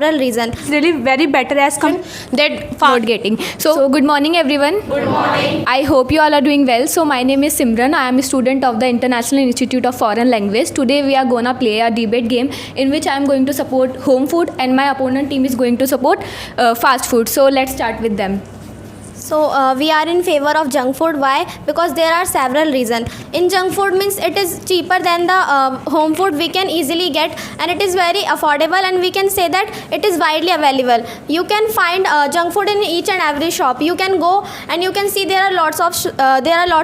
several reasons. It's really very better as that not getting. So good morning everyone. Good morning. I hope you all are doing well. So my name is Simran. I am a student of the International Institute of Foreign Language. Today we are gonna play a debate game in which I am going to support home food and my opponent team is going to support fast food. So let's start with them. So we are in favor of junk food. Why? Because there are several reasons. In junk food means it is cheaper than the home food we can easily get, and it is very affordable, and we can say that it is widely available. You can find junk food in each and every shop. You can go and you can see there are lots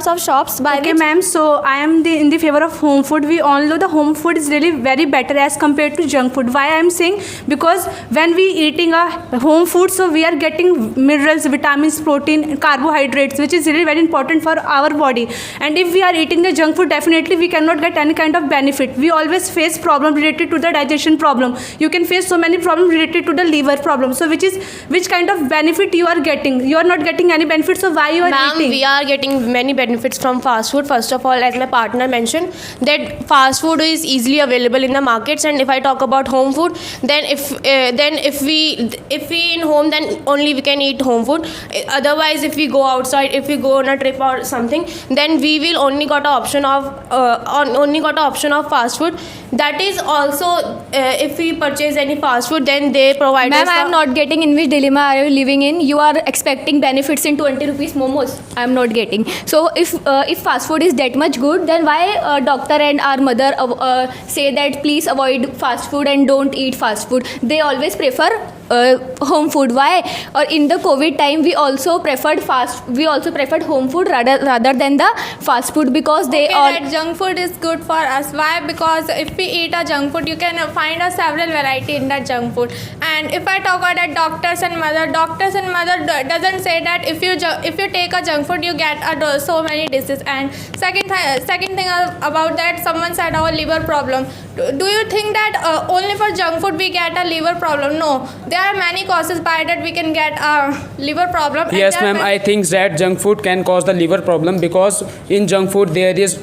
of shops by okay, which. ma'am. So I am in the favor of home food. We all know the home food is really very better as compared to junk food. Why I am saying? Because when we eating a home food, so we are getting minerals, vitamins, protein, carbohydrates, which is really very important for our body. And if we are eating the junk food, definitely we cannot get any kind of benefit. We always face problem related to the digestion problem. You can face so many problems related to the liver problem. So which kind of benefit you are getting? You are not getting any benefit. So why you are Ma'am, eating? we are getting many benefits from fast food. First of all, as my partner mentioned, that fast food is easily available in the markets. And if I talk about home food, then if we in home, then only we can eat home food. Otherwise, if we go outside, if we go on a trip or something, then we will only got an option of fast food. That is also if we purchase any fast food, then they provide Ma'am, us. I am not getting in which dilemma are you living in. You are expecting benefits in 20 rupees momos. I am not getting. So if fast food is that much good, then why doctor and our mother say that please avoid fast food and don't eat fast food? They always prefer home food. Why? Or in the COVID time, we also preferred home food rather than the fast food, because that junk food is good for us. Why? Because if we eat a junk food, you can find a several variety in that junk food. And if I talk about that doctors and mother doesn't say that if you take a junk food, you get so many diseases. And second thing about that, someone said our liver problem. Do you think that only for junk food we get a liver problem? No, there are many causes by that we can get a liver problem. Yes, ma'am. I think that junk food can cause the liver problem, because in junk food there is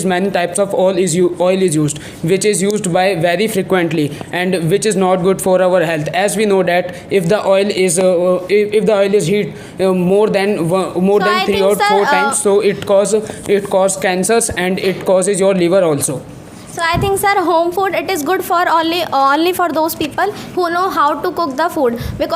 many types of oil is used, which is used by very frequently, and which is not good for our health. As we know that if the oil is heat more than 3 or 4 times, so it causes cancers and it causes your liver also. So I think, sir, home food, it is good for only for those people who know how to cook the food. But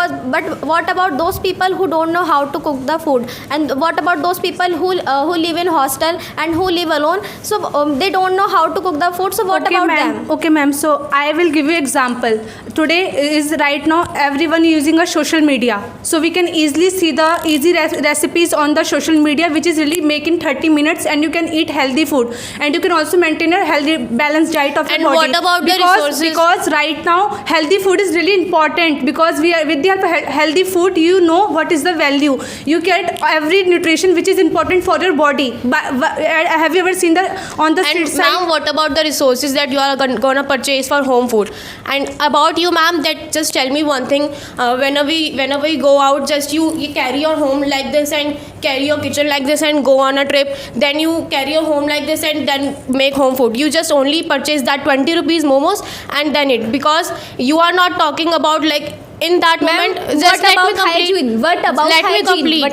what about those people who don't know how to cook the food? And what about those people who live in hostel and who live alone? So they don't know how to cook the food. So what about them? Okay, ma'am. So I will give you example. Today is right now everyone using a social media. So we can easily see the easy recipes on the social media, which is really make in 30 minutes, and you can eat healthy food, and you can also maintain a healthy balanced diet of your body. And what about the resources? Because right now healthy food is really important, because with the help of healthy food, you know what is the value. You get every nutrition which is important for your body. Have you ever seen on the street side? Now, what about the resources that you are gonna purchase for home food? And about you, ma'am, that just tell me one thing. Whenever we go out, just you carry your home like this and carry your kitchen like this and go on a trip. Then you carry your home like this and then make home food. You just only purchase that 20 rupees momos and then it, because you are not talking about like in that moment. What about hygiene? What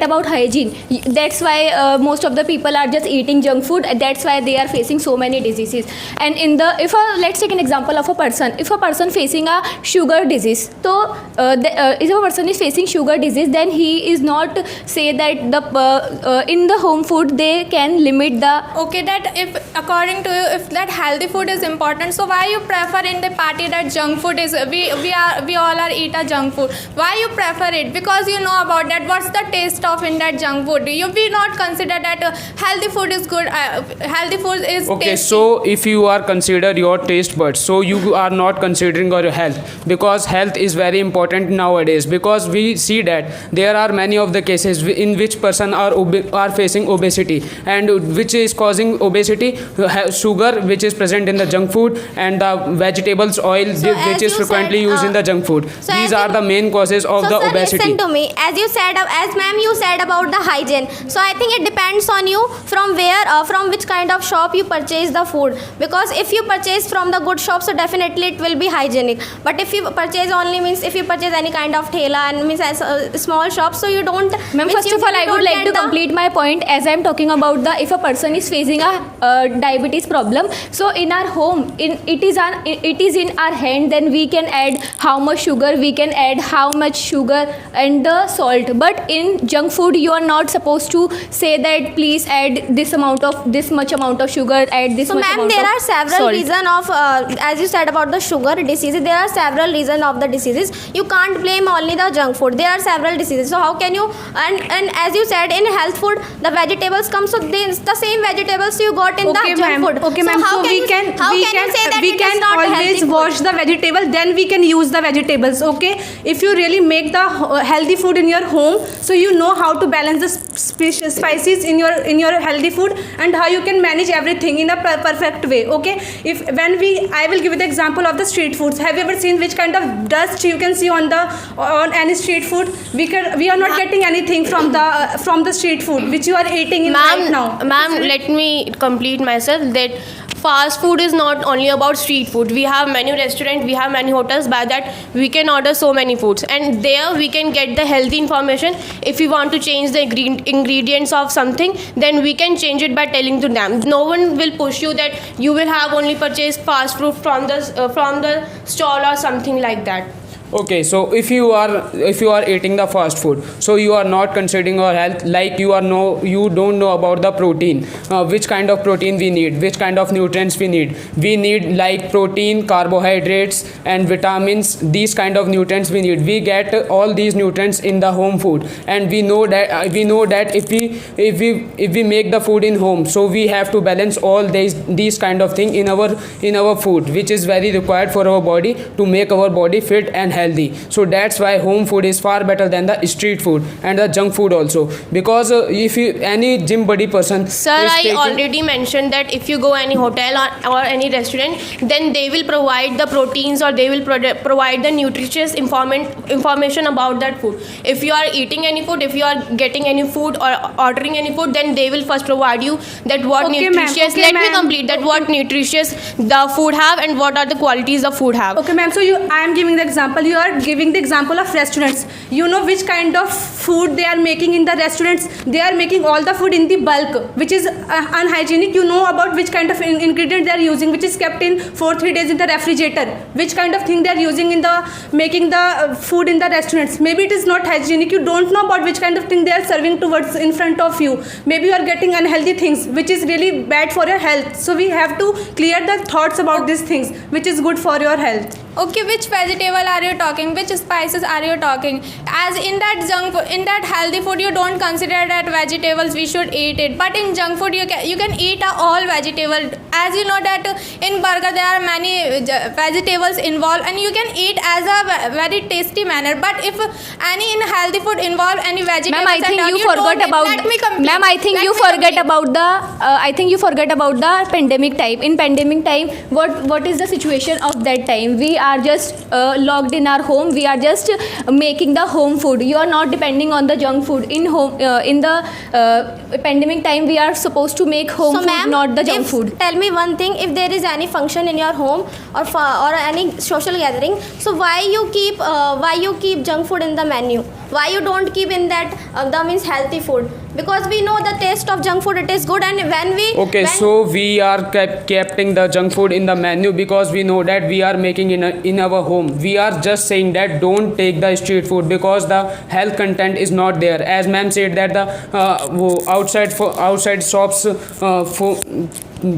about hygiene? That's why most of the people are just eating junk food. That's why they are facing so many diseases. And let's take an example of a person. If a person facing a sugar disease, so if a person is facing sugar disease, then he is not say that in the home food they can limit the. Okay, that if according to you, if that healthy food is important, so why you prefer in the party that junk food is? We all are eat a junk food. Why you prefer it? Because you know about that. What's the taste of in that junk food? You will not consider that healthy food is good. Healthy food is okay. tasty. So if you are consider your taste buds, so you are not considering your health, because health is very important nowadays. Because we see that there are many of the cases in which person are facing obesity, and which is causing obesity, sugar which is present in the junk food, and the vegetables oil which is frequently used in the junk food. So These as are the main causes of so the sir, obesity. listen to me. As you said, as ma'am, you said about the hygiene. So I think it depends on you from where, from which kind of shop you purchase the food. Because if you purchase from the good shop, so definitely it will be hygienic. But if you purchase only, means if you purchase any kind of thela and means as a small shop, so you don't. Ma'am, means first you of all, I would don't like get to the- complete my point as I'm talking about the if a person is facing a diabetes problem. So in our home, it is in our hand. Then we can add how much sugar, we can add how much sugar and the salt. But in junk food, you are not supposed to say that please add this much amount of sugar, add this So much ma'am, amount there of are several salt. reasons of, as you said about the sugar diseases, there are several reasons of the diseases. You can't blame only the junk food. There are several diseases. So how can you, and as you said, in health food, the vegetables come, so the same vegetables you got in Okay, the junk ma'am. food. Okay, ma'am. So how So can we you, can how can you say that we it can is not healthy always food? wash the vegetable. Then we can use the vegetables. Okay. If you really make the healthy food in your home, so you know how to balance the spices in your healthy food and how you can manage everything in a perfect way. Okay. I will give you the example of the street foods. Have you ever seen which kind of dust you can see on any street food? We are not getting anything from the street food which you are eating in right now. Ma'am, let me complete myself that fast food is not only about street food. We have many restaurants, we have many hotels. By that, we can order so many foods, and there we can get the healthy information. If we want to change the ingredients of something, then we can change it by telling to them. No one will push you that you will have only purchased fast food from the stall or something like that. Okay, so if you are eating the fast food, so you are not considering your health, like you don't know about the protein, which kind of protein we need, which kind of nutrients we need like protein, carbohydrates and vitamins. These kind of nutrients we need. We get all these nutrients in the home food, and we know that if we make the food in home, so we have to balance all these kind of thing in our food, which is very required for our body to make our body fit and healthy. So that's why home food is far better than the street food and the junk food also. Because if any gym buddy person, Sir, is I taking- already mentioned that if you go any hotel or any restaurant, then they will provide the proteins or they will provide the nutritious information about that food. If you are eating any food, if you are getting any food or ordering any food, then they will first provide you that what Okay, ma'am. nutritious. Okay, Let me ma'am. complete that what nutritious the food have and what are the qualities the food have. Okay, ma'am. So I am giving the example. You are giving the example of restaurants. You know which kind of food they are making in the restaurants. They are making all the food in the bulk, which is unhygienic. You know about which kind of ingredient they are using, which is kept in for 3 days in the refrigerator. Which kind of thing they are using in the making the food in the restaurants. Maybe it is not hygienic. You don't know about which kind of thing they are serving towards in front of you. Maybe you are getting unhealthy things, which is really bad for your health. So we have to clear the thoughts about these things, which is good for your health. Okay, which vegetable are you talking? Which spices are you talking? As in that healthy food, you don't consider that vegetables we should eat it. But in junk food, you can eat all vegetable. As you know that in burger there are many vegetables involved, and you can eat as a very tasty manner. But if any in healthy food involve any vegetables, Ma'am, I think you forgot about. Ma'am, I think you forget about the. I think you forget about the pandemic time. In pandemic time, what is the situation of that time? We are just locked in our home. We are just making the home food. You are not depending on the junk food. In home, in the pandemic time, we are supposed to make home food, ma'am, not the junk if- food. Tell me one thing: if there is any function in your home or any social gathering, so why you keep junk food in the menu? Why you don't keep in that the means healthy food? Because we know the taste of junk food, it is good, and so we are keeping the junk food in the menu because we know that we are making in our home. We are just saying that don't take the street food because the health content is not there. As ma'am said that the outside shops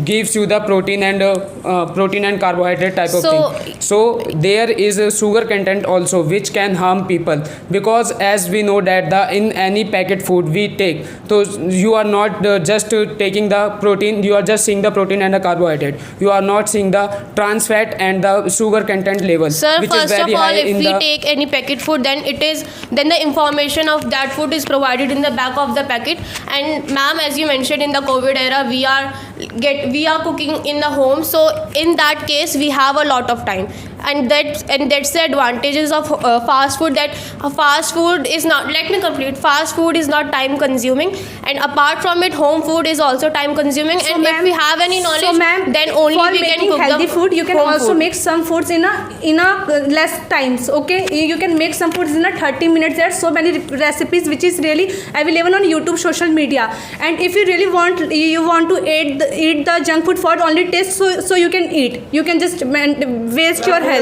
gives you the protein and carbohydrate type of thing. So there is a sugar content also which can harm people, because as we know that in any packet food we take, so you are not just taking the protein, you are just seeing the protein and the carbohydrate. You are not seeing the trans fat and the sugar content level. Sir, which first is very of all, high if in we the take any packet food, then the information of that food is provided in the back of the packet. And ma'am, as you mentioned, in the COVID era, we are cooking in the home. So in that case, we have a lot of time. and that's the advantages of fast food, that fast food is not, let me complete, fast food is not time consuming, and apart from it home food is also time consuming. So, And if ma'am- we have any knowledge, so, ma'am, then only for we can making cook healthy the food, you can home also food. make some foods in a less times. Okay, you can make some foods in a 30 minutes. There are so many recipes which is really available on YouTube, social media. And if you really want to eat the junk food for only taste, so you can eat. You can just waste your health.